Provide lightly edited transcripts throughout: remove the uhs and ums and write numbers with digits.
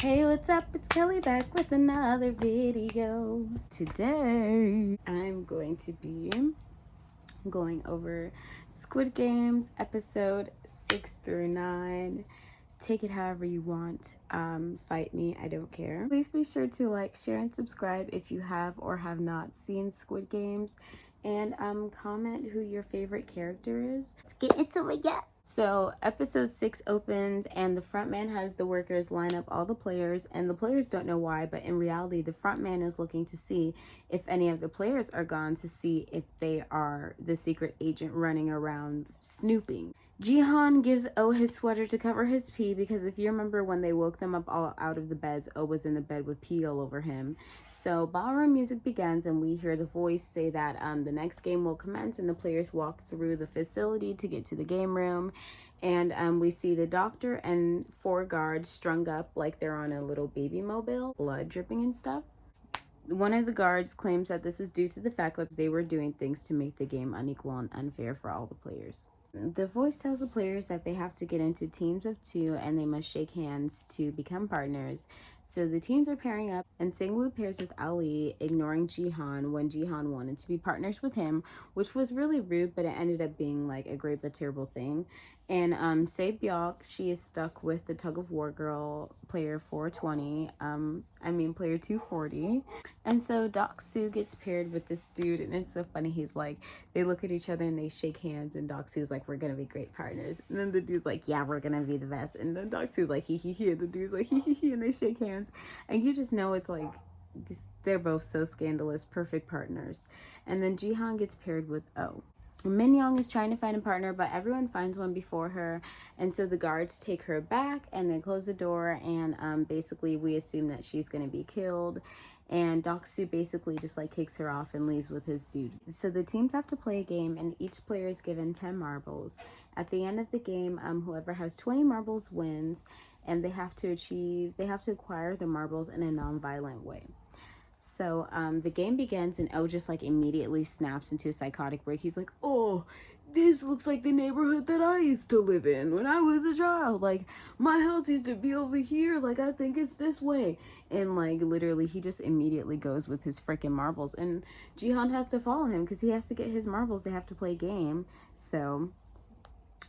Hey, what's up? It's Kelly back with another video. Today, I'm going to be going over Squid Games episode 6 through 9. Take it however you want. Fight me, I don't care. Please be sure to like, share, and subscribe if you have or have not seen Squid Games. And comment who your favorite character is. Let's get into it, yeah. So episode 6 opens and the front man has the workers line up all the players, and the players don't know why, but in reality the front man is looking to see if any of the players are gone, to see if they are the secret agent running around snooping. Jihan gives O his sweater to cover his pee, because if you remember when they woke them up all out of the beds, O was in the bed with pee all over him. So ballroom music begins and we hear the voice say that the next game will commence, and the players walk through the facility to get to the game room. And we see the doctor and 4 guards strung up like they're on a little baby mobile, blood dripping and stuff. One of the guards claims that this is due to the fact that they were doing things to make the game unequal and unfair for all the players. The voice tells the players that they have to get into teams of 2 and they must shake hands to become partners. So the teams are pairing up, and Sang-woo pairs with Ali, ignoring Jihan when Jihan wanted to be partners with him, which was really rude, but it ended up being like a great but terrible thing. And Se-byok, she is stuck with the tug of war girl, player 420, player 240. And so Doc-soo gets paired with this dude, and it's so funny. He's like, they look at each other and they shake hands, and Doc-soo's like, we're gonna be great partners. And then the dude's like, yeah, we're gonna be the best. And then Doc-soo's like, hee hee hee, and the dude's like, hee hee hee, and they shake hands. And you just know it's like, they're both so scandalous, perfect partners. And then Jihan gets paired with O. Min-young is trying to find a partner, but everyone finds one before her, and so the guards take her back and they close the door, and basically we assume that she's going to be killed, and Doc-soo basically just like kicks her off and leaves with his dude. So the teams have to play a game, and each player is given 10 marbles. At the end of the game, whoever has 20 marbles wins, and they have to acquire the marbles in a non-violent way. So the game begins, and O just like immediately snaps into a psychotic break. He's like, oh, this looks like the neighborhood that I used to live in when I was a child. Like, my house used to be over here. Like, I think it's this way. And like literally he just immediately goes with his freaking marbles, and Jihan has to follow him because he has to get his marbles. They have to play a game. So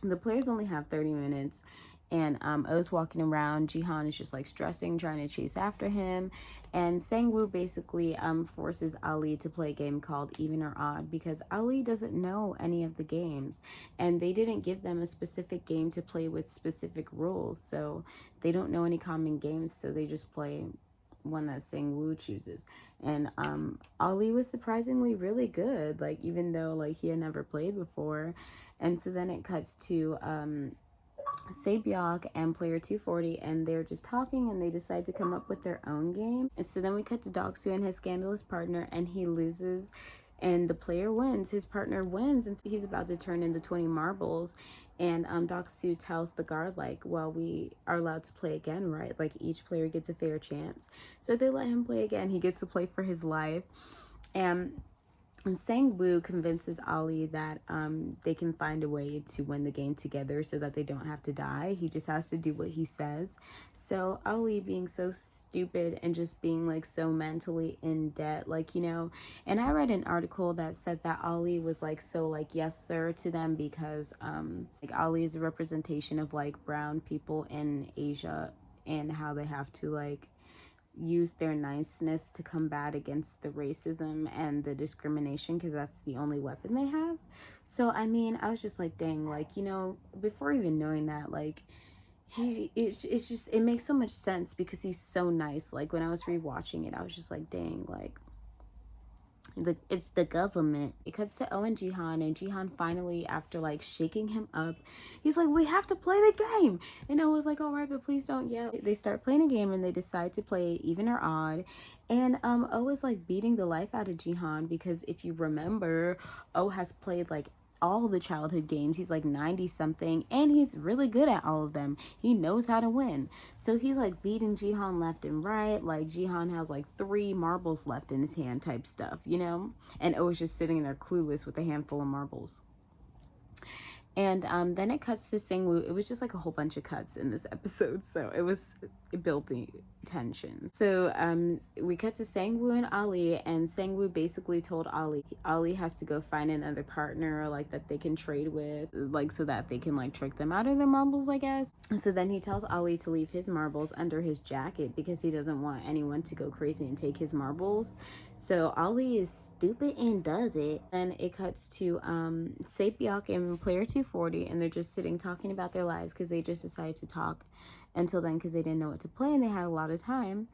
the players only have 30 minutes. And O's walking around. Jihan is just like stressing, trying to chase after him. And Sang-woo basically forces Ali to play a game called Even or Odd, because Ali doesn't know any of the games. And they didn't give them a specific game to play with specific rules. So they don't know any common games. So they just play one that Sang-woo chooses. And Ali was surprisingly really good, like even though like he had never played before. And so then it cuts to Se-byok and player 240, and they're just talking, and they decide to come up with their own game. And so then we cut to Doc-soo and his scandalous partner, and he loses, and the player wins. His partner wins, and so he's about to turn in the 20 marbles. And Doc-soo tells the guard like, well, we are allowed to play again, right? Like each player gets a fair chance. So they let him play again. He gets to play for his life. And Sang-woo convinces Ali that they can find a way to win the game together so that they don't have to die. He just has to do what he says. So Ali, being so stupid and just being like so mentally in debt, like, you know, and I read an article that said that Ali was like so like yes sir to them because like Ali is a representation of like brown people in Asia, and how they have to like use their niceness to combat against the racism and the discrimination, because that's the only weapon they have. So I mean, I was just like, dang, like, you know, before even knowing that, like it's just, it makes so much sense because he's so nice. Like when I was rewatching it, I was just like, dang, like it's the government. It cuts to O and Jihan finally, after like shaking him up, he's like, we have to play the game. And O was like, all right, but please don't yell. They start playing a game, and they decide to play Even or Odd. And O is like beating the life out of Jihan, because if you remember, O has played like all the childhood games. He's like 90 something, and he's really good at all of them. He knows how to win. So he's like beating Jihan left and right. Like Jihan has like 3 marbles left in his hand type stuff, you know? And O is just sitting there clueless with a handful of marbles. And then it cuts to Sang-woo. It was just like a whole bunch of cuts in this episode. So it was building tension. So we cut to Sangwoo and Ali, and Sangwoo basically told Ali has to go find another partner like that they can trade with, like so that they can like trick them out of their marbles, I guess. And so then he tells Ali to leave his marbles under his jacket because he doesn't want anyone to go crazy and take his marbles. So Ali is stupid and does it. Then it cuts to Sapiok and Player 240, and they're just sitting talking about their lives because they just decided to talk until then because they didn't know what to play and they had a lot of time,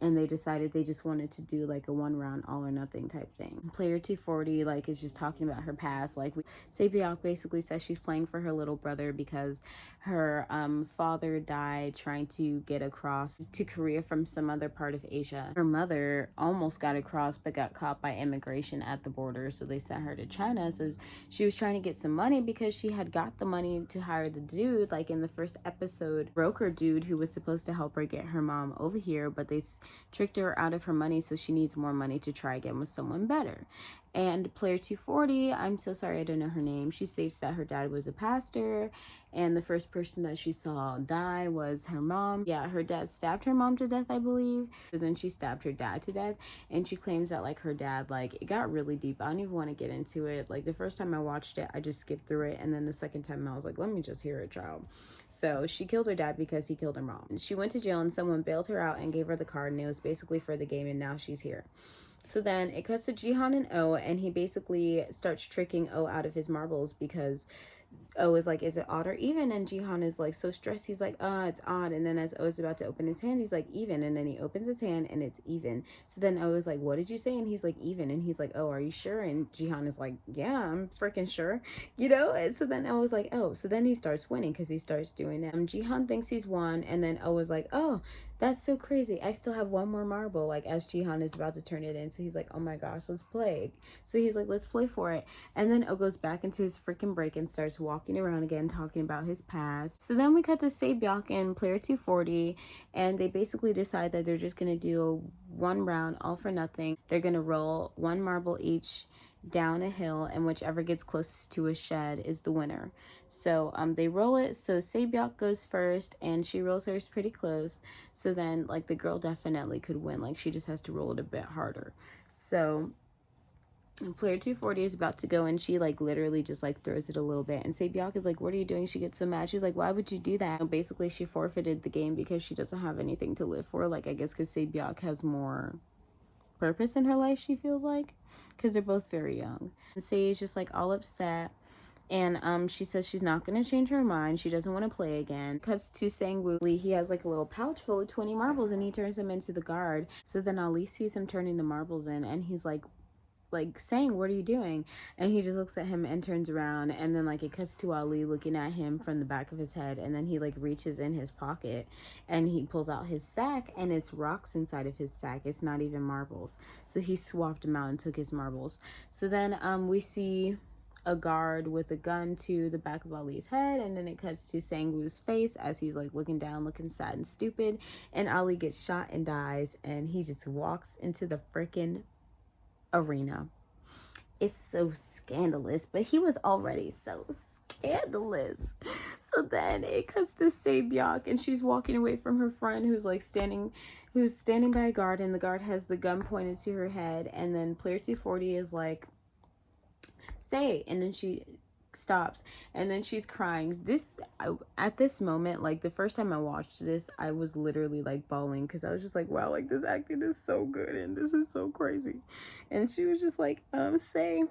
and they decided they just wanted to do like a one round all or nothing type thing. Player 240 like is just talking about her past. Like Sapiok basically says she's playing for her little brother because her father died trying to get across to Korea from some other part of Asia. Her mother almost got across but got caught by immigration at the border, so they sent her to China. So she was trying to get some money because she had got the money to hire the dude, like in the first episode, broker dude who was supposed to help her get her mom over here, but they tricked her out of her money, so she needs more money to try again with someone better. And Player 240, I'm so sorry I don't know her name, she states that her dad was a pastor, and the first person that she saw die was her mom. Yeah, her dad stabbed her mom to death, I believe. So then she stabbed her dad to death, and she claims that like her dad, like it got really deep. I don't even want to get into it. Like the first time I watched it, I just skipped through it, and then the second time I was like, let me just hear it, child. So she killed her dad because he killed her mom. She went to jail and someone bailed her out and gave her the card, and it was basically for the game, and now she's here. So then it cuts to Jihan and O, and he basically starts tricking O out of his marbles because O is like, is it odd or even? And Jihan is like so stressed, he's like, it's odd. And then as O is about to open his hand, he's like, even. And then he opens his hand and it's even. So then O is like, what did you say? And he's like, even. And he's like, oh, are you sure? And Jihan is like, yeah, I'm freaking sure, you know. And so then O is like, oh. So then he starts winning because he starts doing it. Jihan thinks he's won, and then O is like, oh, that's so crazy, I still have one more marble, like as Jihan is about to turn it in. So he's like, oh my gosh, let's play. So he's like, let's play for it. And then O goes back into his freaking break and starts walking around again talking about his past. So then we cut to Sabyok and Player 240, and they basically decide that they're just gonna do one round all for nothing. They're gonna roll one marble each down a hill, and whichever gets closest to a shed is the winner. So they roll it. So Sabyok goes first, and she rolls hers pretty close. So then like the girl definitely could win. Like she just has to roll it a bit harder. So Player 240 is about to go, and she like literally just like throws it a little bit, and Sabyok is like, what are you doing? She gets so mad. She's like, why would you do that? And basically she forfeited the game because she doesn't have anything to live for. Like I guess because Sabyok has more purpose in her life, she feels like, because they're both very young. And Say is just like all upset, and she says she's not going to change her mind. She doesn't want to play again. Cuts to Sangwoo. He has like a little pouch full of 20 marbles, and he turns them into the guard. So then Ali sees him turning the marbles in, and he's like saying, what are you doing? And he just looks at him and turns around, and then like it cuts to Ali looking at him from the back of his head, and then he like reaches in his pocket and he pulls out his sack, and it's rocks inside of his sack. It's not even marbles. So he swapped them out and took his marbles. So then we see a guard with a gun to the back of Ali's head, and then it cuts to Sangwoo's face as he's like looking down, looking sad and stupid, and Ali gets shot and dies, and he just walks into the freaking arena. It's so scandalous, but he was already so scandalous. So then it cuts to Sabyok, and she's walking away from her friend who's standing by a guard, and the guard has the gun pointed to her head, and then Player 240 is like, say, and then she stops, and then she's crying. At this moment, like the first time I watched this, I was literally like bawling because I was just like, wow, like this acting is so good and this is so crazy. And she was just like, say,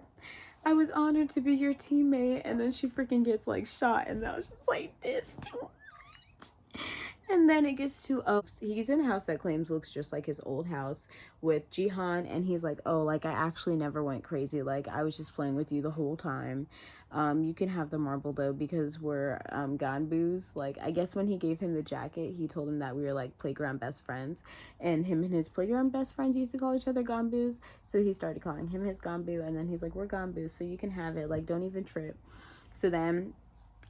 I was honored to be your teammate, and then she freaking gets like shot, and I was just like, this too much. And then it gets to, oh, he's in a house that claims looks just like his old house with Jihan, and he's like, oh, like I actually never went crazy, like I was just playing with you the whole time. You can have the marble though because we're ganboos. Like I guess when he gave him the jacket, he told him that we were like playground best friends, and him and his playground best friends used to call each other ganboos, so he started calling him his ganboo, and then he's like, we're ganboos, so you can have it, like don't even trip. So then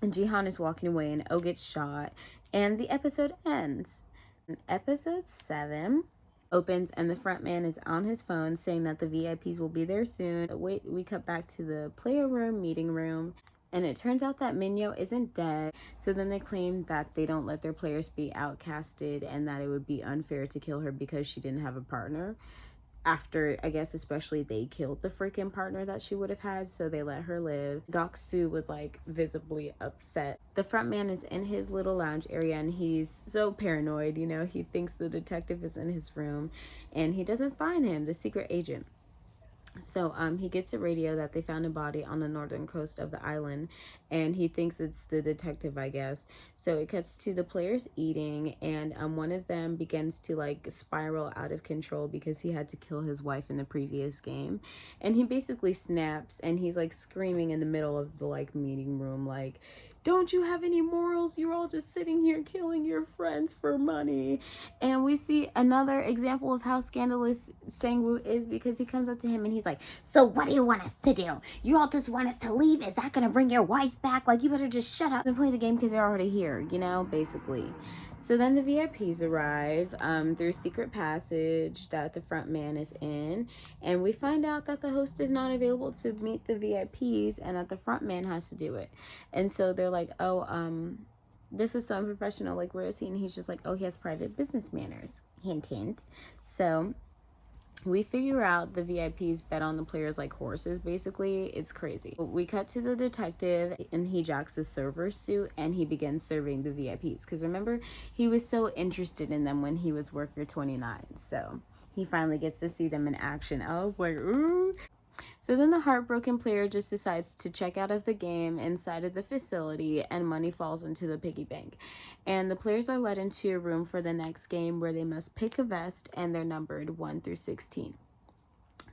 Jihan is walking away, and O gets shot, and the episode ends. And episode 7 opens, and the front man is on his phone saying that the VIPs will be there soon. Wait, we cut back to the player room, meeting room, And it turns out that Minyo isn't dead. So then they claim that they don't let their players be outcasted and that it would be unfair to kill her because she didn't have a partner. After, I guess, especially they killed the freaking partner that she would have had, so they let her live. Deok-soo was like visibly upset. The front man is in his little lounge area and he's so paranoid, you know, he thinks the detective is in his room and he doesn't find him, the secret agent. So he gets a radio that they found a body on the northern coast of the island, and he thinks it's the detective, I guess. So it cuts to the players eating, and one of them begins to like spiral out of control because he had to kill his wife in the previous game, and he basically snaps and he's like screaming in the middle of the like meeting room like, don't you have any morals? You're all just sitting here killing your friends for money. And we see another example of how scandalous Sang-woo is because he comes up to him and he's like, so what do you want us to do? You all just want us to leave? Is that going to bring your wife back? Like, you better just shut up and play the game because they're already here, you know, basically. So then the VIPs arrive through secret passage that the front man is in, and we find out that the host is not available to meet the VIPs and that the front man has to do it. And so they're like, oh, this is so unprofessional, like, where is he? And he's just like, oh, he has private business manners, hint hint. So we figure out the VIPs bet on the players like horses, basically. It's crazy. We cut to the detective and he jacks the server suit and he begins serving the VIPs. Because remember, he was so interested in them when he was worker 29. So he finally gets to see them in action. I was like, ooh. So then the heartbroken player just decides to check out of the game inside of the facility and money falls into the piggy bank. And the players are led into a room for the next game where they must pick a vest and they're numbered 1 through 16.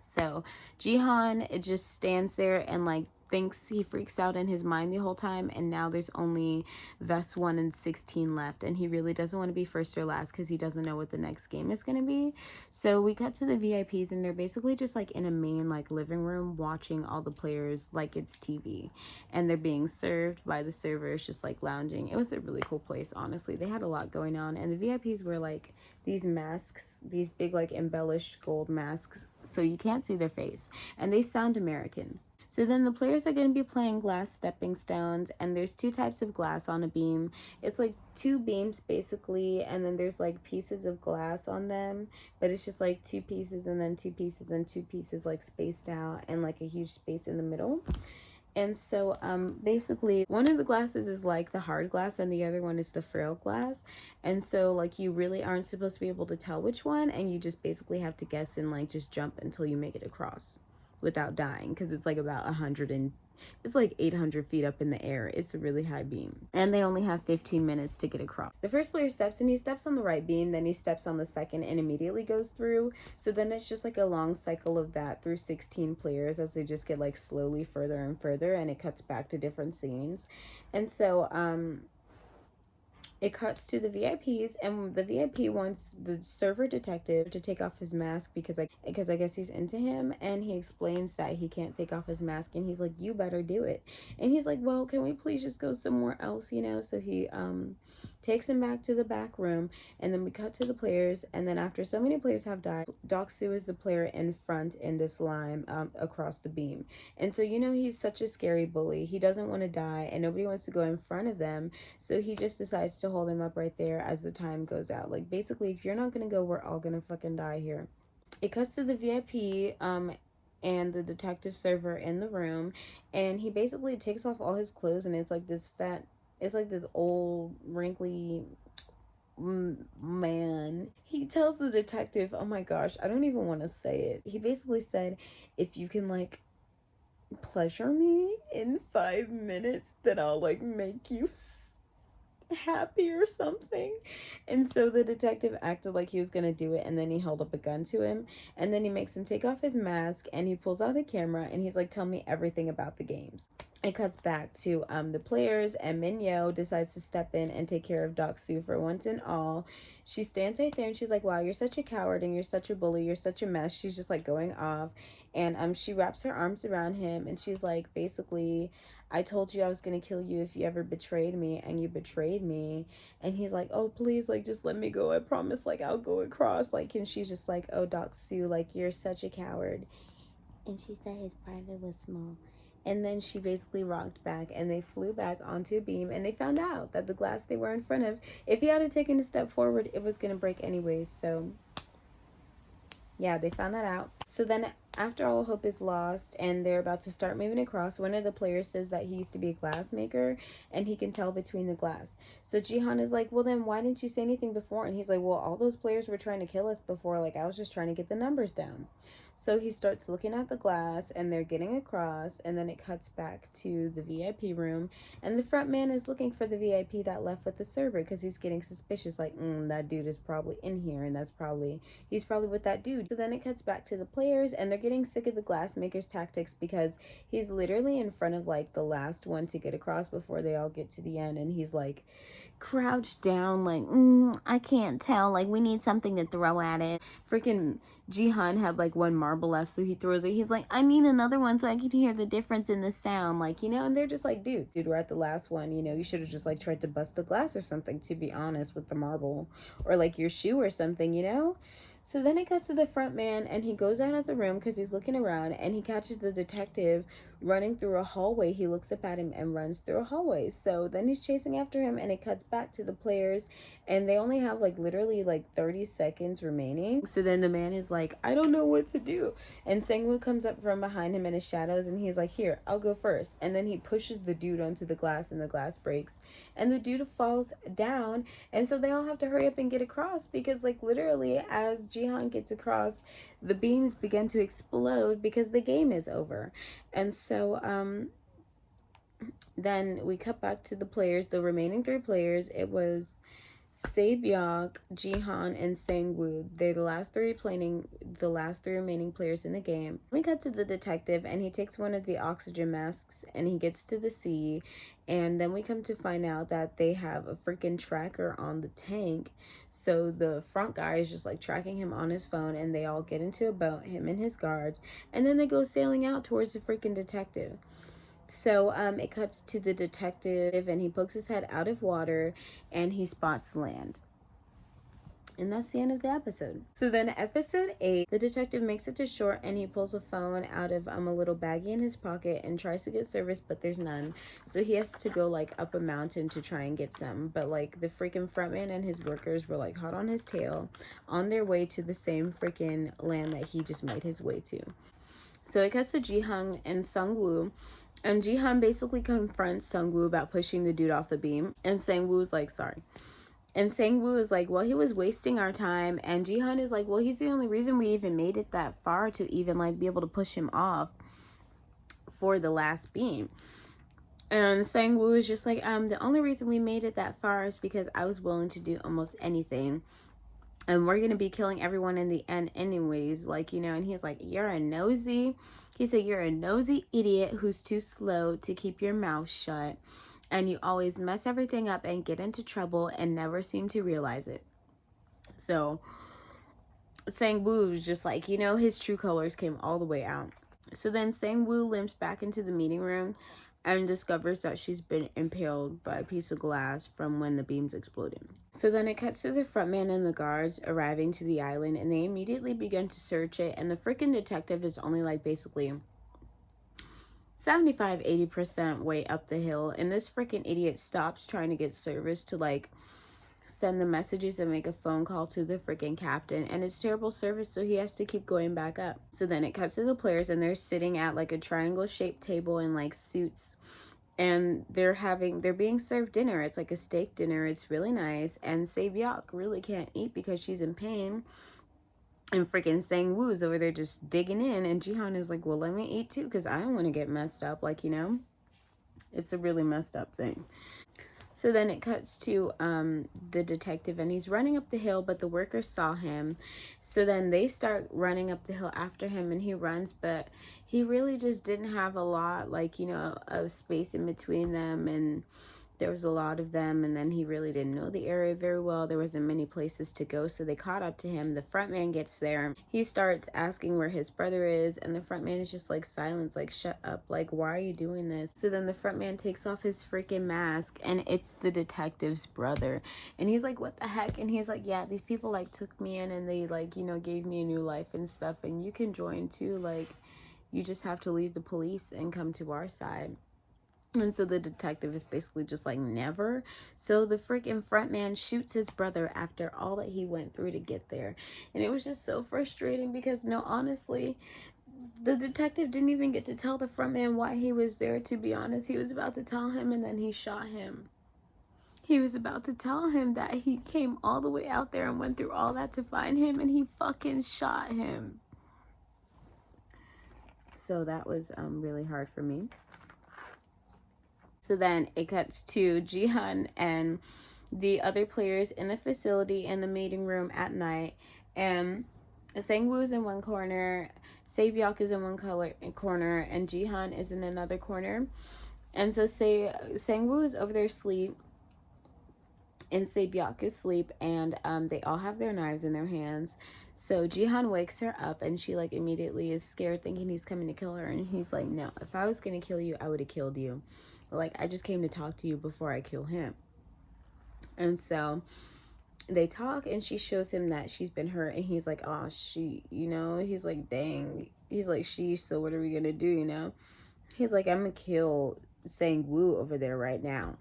So Jihan, it just stands there and like thinks he freaks out in his mind the whole time, and now there's only vest 1 and 16 left, and he really doesn't want to be first or last because he doesn't know what the next game is going to be. So we cut to the VIPs and they're basically just like in a main like living room watching all the players like it's TV, and they're being served by the servers just like lounging. It was a really cool place, honestly. They had a lot going on, and the VIPs were like these masks, these big like embellished gold masks, so you can't see their face, and they sound American. So then the players are going to be playing glass stepping stones, and there's 2 types of glass on a beam. It's like 2 beams basically, and then there's like pieces of glass on them, but it's just like 2 pieces and then 2 pieces and 2 pieces like spaced out and like a huge space in the middle. And so basically one of the glasses is like the hard glass and the other one is the frail glass. And so like you really aren't supposed to be able to tell which one, and you just basically have to guess and like just jump until you make it across without dying, because it's like about 100 and it's like 800 feet up in the air. It's a really high beam, and they only have 15 minutes to get across. The first player steps and he steps on the right beam, then he steps on the second and immediately goes through. So then it's just like a long cycle of that through 16 players as they just get like slowly further and further, and it cuts back to different scenes. And so it cuts to the VIPs, and the VIP wants the server detective to take off his mask because I guess he's into him, and he explains that he can't take off his mask, and he's like, you better do it. And he's like, well, can we please just go somewhere else, you know? So he takes him back to the back room, and then we cut to the players, and then after so many players have died, Deok-soo is the player in front in this line across the beam. And so, you know, he's such a scary bully. He doesn't want to die, and nobody wants to go in front of them, so he just decides to hold him up right there as the time goes out. Like, basically, if you're not gonna go, we're all gonna fucking die here. It cuts to the VIP and the detective server in the room, and he basically takes off all his clothes, and it's like this old wrinkly man. He tells the detective, oh my gosh, I don't even want to say it. He basically said, if you can like pleasure me in 5 minutes, then I'll like make you happy or something. And so the detective acted like he was gonna do it, and then he held up a gun to him, and then he makes him take off his mask, and he pulls out a camera, and he's like, tell me everything about the games. It cuts back to the players, and Minyo decides to step in and take care of Deok-soo for once and all. She stands right there and she's like, wow, you're such a coward and you're such a bully, you're such a mess. She's just like going off, and she wraps her arms around him, and she's like, basically, I told you I was gonna kill you if you ever betrayed me, and you betrayed me. And he's like, oh please, like just let me go, I promise, like I'll go across. Like, and she's just like, oh Deok-soo, like you're such a coward. And she said his private was small. And then she basically rocked back, and they flew back onto a beam, and they found out that the glass they were in front of, if he had taken a step forward, it was going to break anyways. So yeah, they found that out. So then after all hope is lost and they're about to start moving across, one of the players says that he used to be a glass maker and he can tell between the glass. So Jihan is like, well, then why didn't you say anything before? And he's like, well, all those players were trying to kill us before. Like, I was just trying to get the numbers down. So he starts looking at the glass and they're getting across, and then it cuts back to the VIP room, and the front man is looking for the VIP that left with the server because he's getting suspicious, like, that dude is probably in here, and he's probably with that dude. So then it cuts back to the players, and they're getting sick of the glassmaker's tactics because he's literally in front of like the last one to get across before they all get to the end, and he's like crouched down, like, I can't tell, like, we need something to throw at it. Freaking Jihan had like one marble left, so he throws it. He's like, I need another one so I can hear the difference in the sound, like, and they're just like, dude, we're at the last one, you should have just like tried to bust the glass or something, to be honest, with the marble, or like your shoe or something. So then it cuts to the front man, and he goes out of the room because he's looking around, and he catches the detective running through a hallway. He looks up at him and runs through a hallway. So then he's chasing after him, and it cuts back to the players, and they only have like literally like 30 seconds remaining. So then the man is like, I don't know what to do. And Sang-woo comes up from behind him in his shadows, and he's like, here, I'll go first. And then he pushes the dude onto the glass, and the glass breaks, and the dude falls down. And so they all have to hurry up and get across, because like literally as Jihan gets across, the beams begin to explode because the game is over. And so then we cut back to the players, the remaining 3 players. It was Se-byuk, Jihan, and Sang-woo. They're the last three remaining players in the game. We cut to the detective, and he takes one of the oxygen masks, and he gets to the sea, and then we come to find out that they have a freaking tracker on the tank. So the front guy is just like tracking him on his phone, and they all get into a boat, him and his guards, and then they go sailing out towards the freaking detective. So it cuts to the detective, and he pokes his head out of water, and he spots land. And that's the end of the episode. So then episode 8, the detective makes it to shore, and he pulls a phone out of a little baggie in his pocket and tries to get service, but there's none. So he has to go like up a mountain to try and get some. But like the freaking frontman and his workers were like hot on his tail on their way to the same freaking land that he just made his way to. So it cuts to Jihan and Sang-woo. And Jihan basically confronts Sang-woo about pushing the dude off the beam. And Sang-woo's like, sorry. And Sang-woo is like, well, he was wasting our time. And Jihan is like, well, he's the only reason we even made it that far to even like be able to push him off for the last beam. And Sang-woo is just like, the only reason we made it that far is because I was willing to do almost anything. And we're going to be killing everyone in the end anyways, like, and he's like, you're a nosy. He said, you're a nosy idiot who's too slow to keep your mouth shut. And you always mess everything up and get into trouble and never seem to realize it. So Sang-woo was just like, his true colors came all the way out. So then Sang-woo limps back into the meeting room and discovers that she's been impaled by a piece of glass from when the beams exploded. So then it cuts to the frontman and the guards arriving to the island, and they immediately begin to search it, and the freaking detective is only like basically 75-80% way up the hill, and this freaking idiot stops trying to get service to like send the messages and make a phone call to the freaking captain, and it's terrible service, so he has to keep going back up. So then it cuts to the players, and they're sitting at like a triangle shaped table in like suits, and they're being served dinner. It's like a steak dinner. It's really nice, and Se-byuk really can't eat because she's in pain, and freaking Sang-woo's over there just digging in, and Jihan is like, well, let me eat too because I don't want to get messed up, like, it's a really messed up thing. So then it cuts to the detective, and he's running up the hill, but the workers saw him. So then they start running up the hill after him, and he runs, but he really just didn't have a lot, like, of space in between them, and there was a lot of them, and then he really didn't know the area very well. There wasn't many places to go, so they caught up to him. The front man gets there. He starts asking where his brother is, and the front man is just like silence, like, shut up, like, why are you doing this? So then the front man takes off his freaking mask, and it's the detective's brother, and he's like, what the heck? And he's like, yeah, these people like took me in, and they like, gave me a new life and stuff, and you can join too, like, You just have to leave the police and come to our side. And so the detective is basically just like, never. So the freaking front man shoots his brother after all that he went through to get there. And it was just so frustrating because, no, honestly, the detective didn't even get to tell the front man why he was there, to be honest. He was about to tell him, and then he shot him. He was about to tell him that he came all the way out there and went through all that to find him, and he fucking shot him. So that was really hard for me. So then it cuts to Jihan and the other players in the facility in the meeting room at night. And Sang-woo is in one corner, Se-byuk is in one corner, and Jihan is in another corner. And so Sang-woo is over there asleep, and Se-byuk is asleep, and they all have their knives in their hands. So Jihan wakes her up, and she like immediately is scared, thinking he's coming to kill her. And he's like, no, if I was gonna kill you, I would have killed you. Like, I just came to talk to you before I kill him. And so they talk, and she shows him that she's been hurt, and he's like, oh, he's like, dang. He's like, so what are we gonna do, He's like, I'm gonna kill Sang-woo over there right now.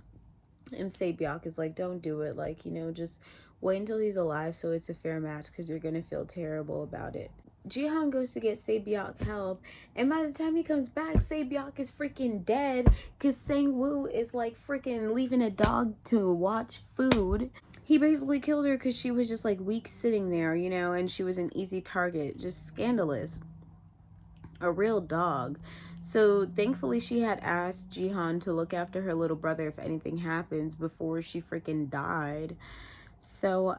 And Se-byuk is like, don't do it. Like, just wait until he's alive so it's a fair match, because you're gonna feel terrible about it. Jihan goes to get Se-byuk help, and by the time he comes back, Se-byuk is freaking dead, because Sang-woo is like freaking leaving a dog to watch food. He basically killed her because she was just like weak sitting there, and she was an easy target. Just scandalous. A real dog. So thankfully she had asked Jihan to look after her little brother if anything happens before she freaking died. So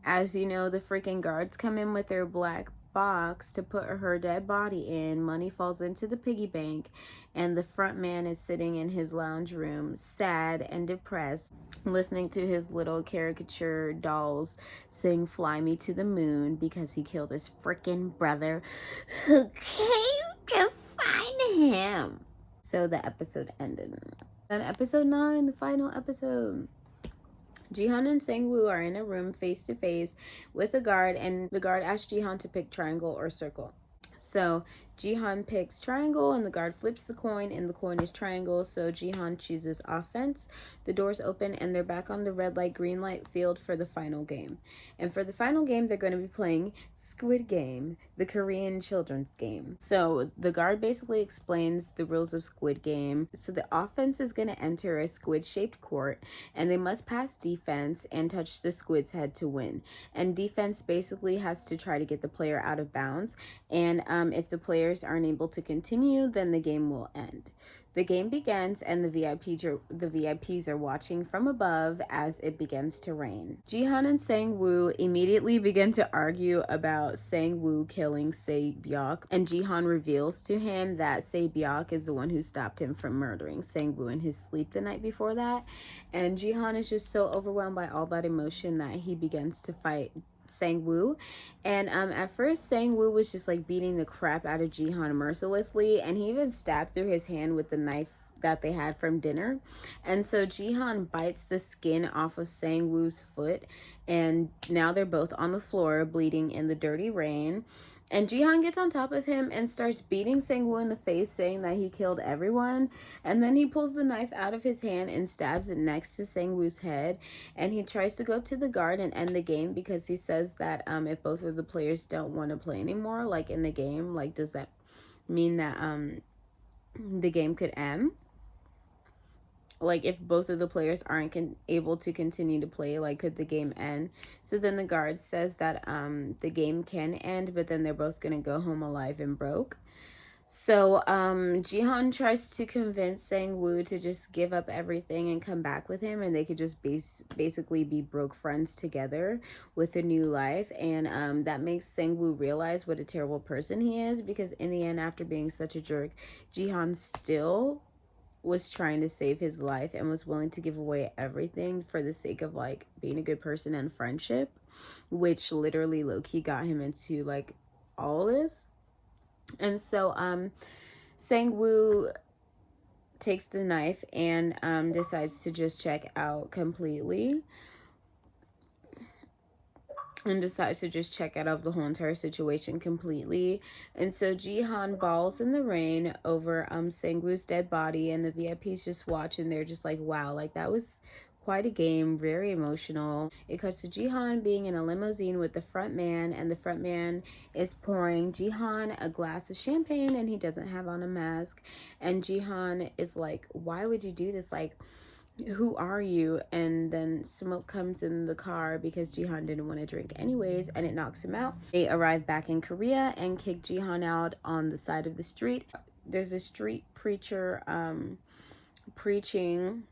as you know, the freaking guards come in with their black box to put her dead body in. Money falls into the piggy bank, and the front man is sitting in his lounge room, sad and depressed, listening to his little caricature dolls sing Fly Me to the Moon, because he killed his freaking brother who came to find him. So the episode ended. Then episode 9, the final episode. Jihan and Sang-woo are in a room face to face with a guard, and the guard asks Jihan to pick triangle or circle. So Jihan picks triangle, and the guard flips the coin, and the coin is triangle. So Jihan chooses offense. The doors open, and they're back on the red light, green light field for the final game. And for the final game, they're going to be playing Squid Game, the Korean children's game. So the guard basically explains the rules of Squid Game. So the offense is going to enter a squid-shaped court, and they must pass defense and touch the squid's head to win. And defense basically has to try to get the player out of bounds, and if the players aren't able to continue, then the game will end. The game begins, and the VIPs are watching from above as it begins to rain. Jihan and Sang-woo immediately begin to argue about Sang-woo killing Se-byuk, and Jihan reveals to him that Se-byuk is the one who stopped him from murdering Sang-woo in his sleep the night before that. And Jihan is just so overwhelmed by all that emotion that he begins to fight Sang-woo. And at first Sang-woo was just like beating the crap out of Jihan mercilessly, and he even stabbed through his hand with the knife that they had from dinner. And so Jihan bites the skin off of Sang-woo's foot, and now they're both on the floor bleeding in the dirty rain. And Jihan gets on top of him and starts beating Sang-woo in the face, saying that he killed everyone. And then he pulls the knife out of his hand and stabs it next to Sang-woo's head. And he tries to go up to the guard and end the game, because he says that if both of the players don't want to play anymore, like in the game, like, does that mean that the game could end? Like, if both of the players aren't able to continue to play, like, could the game end? So then the guard says that the game can end, but then they're both gonna go home alive and broke. So Jihan tries to convince Sang-woo to just give up everything and come back with him, and they could just basically be broke friends together with a new life. And that makes Sang-woo realize what a terrible person he is, because in the end, after being such a jerk, Jihan still was trying to save his life and was willing to give away everything for the sake of like being a good person and friendship, which literally low-key got him into like all this. And so Sang-woo takes the knife and decides to just check out completely. and decides to just check out of the whole entire situation completely. And so Jihan balls in the rain over Sangwoo's dead body, and the VIPs just watch, and they're just like, wow, like that was quite a game, very emotional. It cuts to Jihan being in a limousine with the front man, and the front man is pouring Jihan a glass of champagne, and he doesn't have on a mask. And Jihan is like, why would you do this? Like, who are you? And then smoke comes in the car because Jihan didn't want to drink anyways, and it knocks him out. They arrive back in Korea and kick Jihan out on the side of the street. There's a street preacher preaching,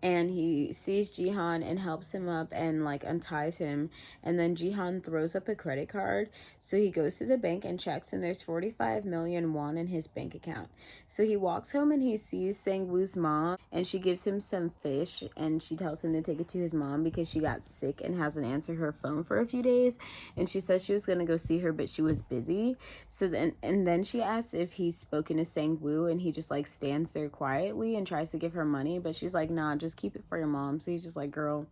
and he sees Jihan and helps him up and like unties him. And then Jihan throws up a credit card, so he goes to the bank and checks, and there's 45 million won in his bank account. So he walks home and he sees Sangwoo's mom, and she gives him some fish, and she tells him to take it to his mom because she got sick and hasn't answered her phone for a few days. And she says she was going to go see her, but she was busy. So then she asks if he's spoken to Sangwoo, and he just like stands there quietly and tries to give her money, but she's like, nah, just keep it for your mom. So he's just like, girl,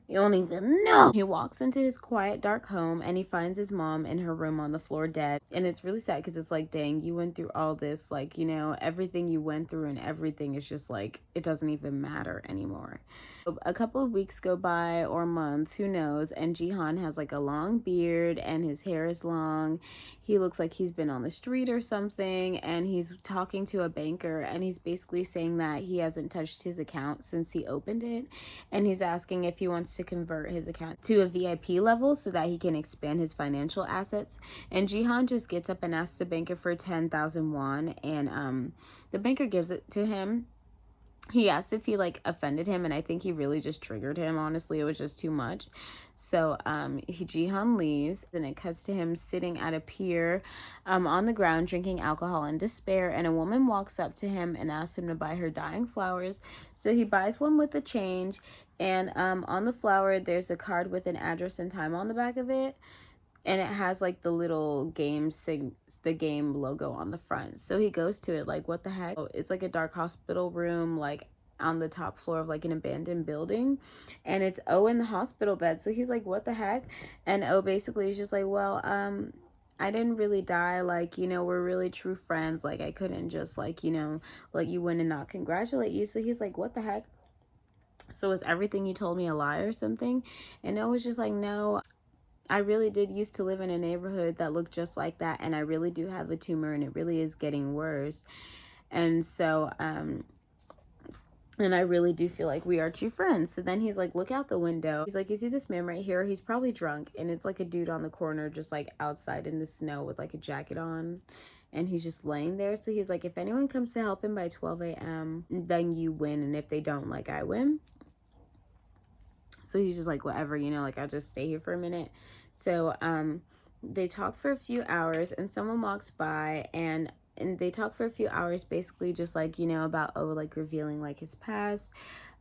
you don't even know. He walks into his quiet, dark home, and he finds his mom in her room on the floor dead. And it's really sad because it's like, dang, you went through all this. Like, you know, everything you went through and everything is just like, it doesn't even matter anymore. A couple of weeks go by, or months, who knows, and Jihan has like a long beard and his hair is long. He looks like he's been on the street or something, and he's talking to a banker, and he's basically saying that he hasn't touched his account since he opened it, and he's asking if he wants to convert his account to a VIP level so that he can expand his financial assets. And Jihan just gets up and asks the banker for 10,000 won, and the banker gives it to him. He asked if he like offended him, and I think he really just triggered him. Honestly, it was just too much. So Jihan leaves, and it cuts to him sitting at a pier on the ground drinking alcohol in despair, and a woman walks up to him and asks him to buy her dying flowers. So he buys one with the change, and on the flower there's a card with an address and time on the back of it, and it has like the little the game logo on the front. So he goes to it like, what the heck? It's like a dark hospital room, like on the top floor of like an abandoned building, and it's O in the hospital bed. So he's like, what the heck? And O basically is just like, well, I didn't really die, like, you know, we're really true friends, like I couldn't just like, you know, let you win and not congratulate you. So he's like, what the heck? So is everything you told me a lie or something? And O was just like, no, I really did used to live in a neighborhood that looked just like that, and I really do have a tumor, and it really is getting worse. And so and I really do feel like we are true friends. So then he's like, look out the window. He's like, you see this man right here? He's probably drunk, and it's like a dude on the corner just like outside in the snow with like a jacket on, and he's just laying there. So he's like, if anyone comes to help him by 12 a.m., then you win, and if they don't, like, I win. So he's just like, whatever, you know, like, I'll just stay here for a minute. So they talk for a few hours, and someone walks by, and they talk for a few hours, basically just like, you know, about like revealing like his past,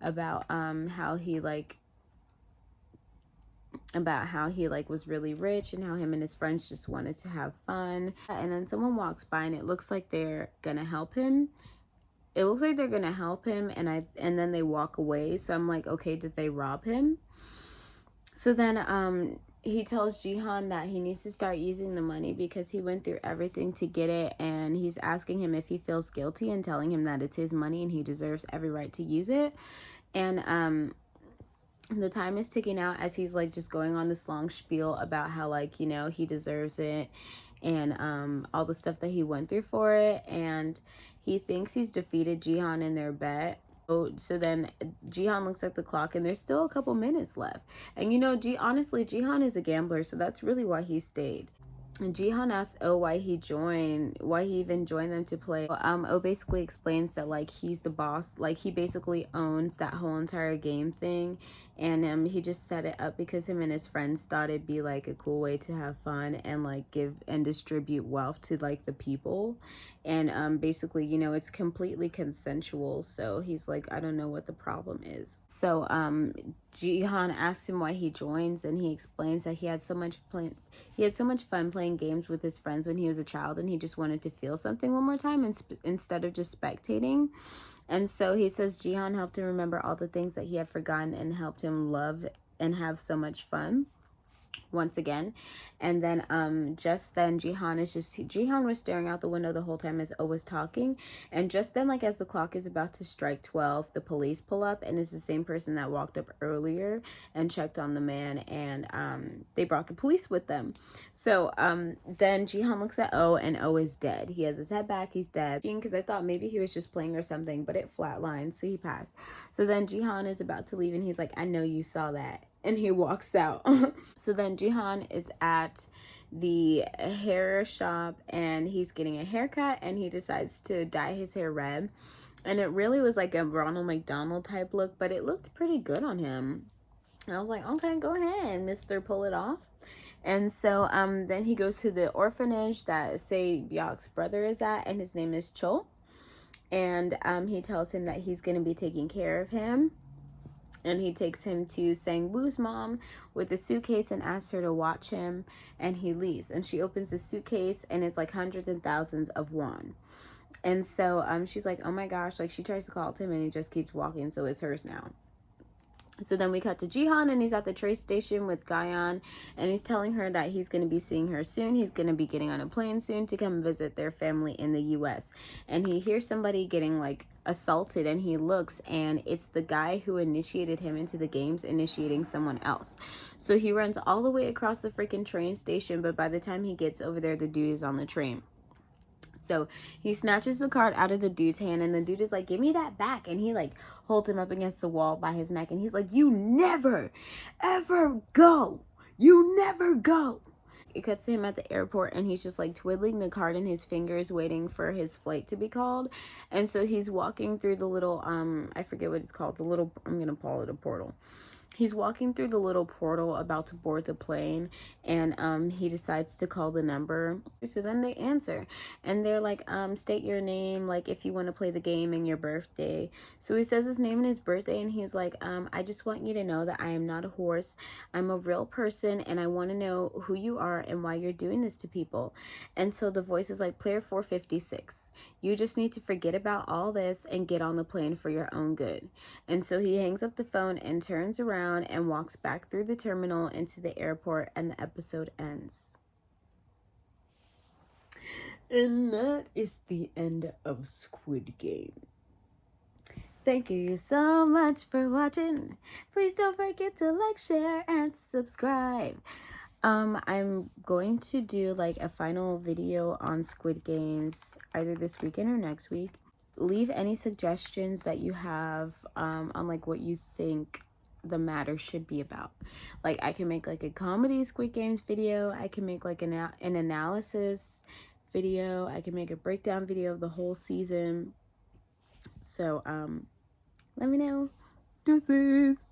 about how he was really rich, and how him and his friends just wanted to have fun. And then someone walks by, and it looks like they're gonna help him. And then they walk away. So I'm like, okay, did they rob him? So then he tells Jihan that he needs to start using the money because he went through everything to get it, and he's asking him if he feels guilty and telling him that it's his money and he deserves every right to use it. And the time is ticking out as he's like just going on this long spiel about how, like, you know, he deserves it, and all the stuff that he went through for it, and he thinks he's defeated Jihan in their bet. So then Jihan looks at the clock, and there's still a couple minutes left. And you know, honestly, Jihan is a gambler, so that's really why he stayed. And Jihan asks O why he even joined them to play. O basically explains that like he's the boss, like he basically owns that whole entire game thing, and he just set it up because him and his friends thought it'd be like a cool way to have fun and like give and distribute wealth to like the people. And basically, you know, it's completely consensual. So he's like, I don't know what the problem is. So Jihan asks him why he joins, and he explains that he had so much fun playing games with his friends when he was a child, and he just wanted to feel something one more time instead of just spectating. And so he says Jihan helped him remember all the things that he had forgotten and helped him love and have so much fun. once again. And then just then Jihan was staring out the window the whole time as O was talking. And just then, like as the clock is about to strike 12, the police pull up, and it's the same person that walked up earlier and checked on the man, and they brought the police with them. So then Jihan looks at O, and O is dead. He has his head back, he's dead. Because I thought maybe he was just playing or something, but it flatlined, so he passed. So then Jihan is about to leave, and he's like, I know you saw that. And he walks out. So then Jihan is at the hair shop, and he's getting a haircut, and he decides to dye his hair red. And it really was like a Ronald McDonald type look, but it looked pretty good on him. And I was like, okay, go ahead, mister, pull it off. And so then he goes to the orphanage that Se Byok's brother is at, and his name is Chol. And he tells him that he's going to be taking care of him. And he takes him to Sang-woo's mom with a suitcase and asks her to watch him, and he leaves. And she opens the suitcase, and it's like hundreds and thousands of won. And so she's like, oh my gosh, like she tries to call to him, and he just keeps walking, so it's hers now. So then we cut to Jihan, and he's at the train station with Gayan, and he's telling her that he's going to be seeing her soon. He's going to be getting on a plane soon to come visit their family in the US. And he hears somebody getting like assaulted, and he looks, and it's the guy who initiated him into the games initiating someone else. So he runs all the way across the freaking train station, but by the time he gets over there, the dude is on the train. So he snatches the card out of the dude's hand, and the dude is like, give me that back. And he like holds him up against the wall by his neck, and he's like, you never ever go, you never go. It cuts to him at the airport, and he's just like twiddling the card in his fingers, waiting for his flight to be called. And so he's walking through the little I forget what it's called, the little, I'm gonna call it a portal. He's walking through the little portal about to board the plane, and he decides to call the number. So then they answer, and they're like, state your name, like if you want to play the game, and your birthday. So he says his name and his birthday, and he's like, I just want you to know that I am not a horse. I'm a real person, and I want to know who you are and why you're doing this to people. And so the voice is like, player 456, you just need to forget about all this and get on the plane for your own good. And so he hangs up the phone and turns around and walks back through the terminal into the airport, and the episode ends. And that is the end of Squid Game. Thank you so much for watching. Please don't forget to like, share, and subscribe. I'm going to do like a final video on Squid Games either this weekend or next week. Leave any suggestions that you have on like what you think the matter should be about. Like I can make like a comedy Squid Games video, I can make like an analysis video, I can make a breakdown video of the whole season. So let me know. Deuces.